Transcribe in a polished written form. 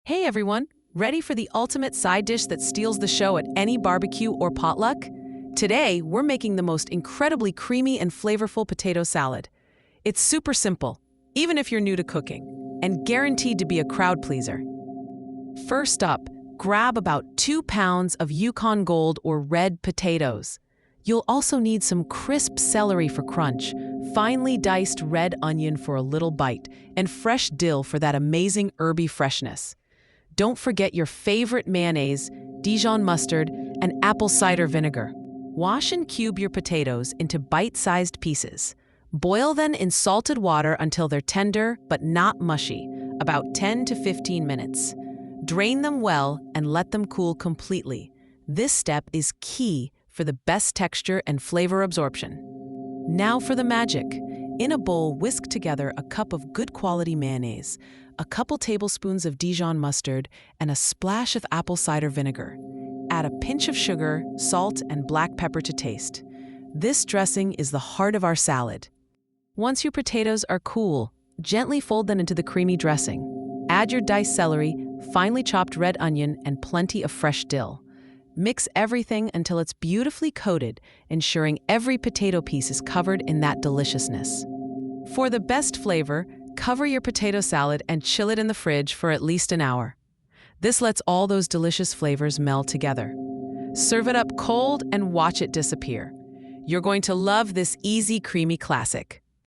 Hey everyone, ready for the ultimate side dish that steals the show at any barbecue or potluck? Today, we're making the most incredibly creamy and flavorful potato salad. It's super simple, even if you're new to cooking, and guaranteed to be a crowd pleaser. First up, grab about 2 pounds of Yukon Gold or red potatoes. You'll also need some crisp celery for crunch, finely diced red onion for a little bite, and fresh dill for that amazing herby freshness. Don't forget your favorite mayonnaise, Dijon mustard, and apple cider vinegar. Wash and cube your potatoes into bite-sized pieces. Boil them in salted water until they're tender but not mushy, about 10 to 15 minutes. Drain them well and let them cool completely. This step is key for the best texture and flavor absorption. Now for the magic. In a bowl, whisk together a cup of good quality mayonnaise, a couple tablespoons of Dijon mustard, and a splash of apple cider vinegar. Add a pinch of sugar, salt, and black pepper to taste. This dressing is the heart of our salad. Once your potatoes are cool, gently fold them into the creamy dressing. Add your diced celery, finely chopped red onion, and plenty of fresh dill. Mix everything until it's beautifully coated, ensuring every potato piece is covered in that deliciousness. For the best flavor, cover your potato salad and chill it in the fridge for at least an hour. This lets all those delicious flavors meld together. Serve it up cold and watch it disappear. You're going to love this easy, creamy classic.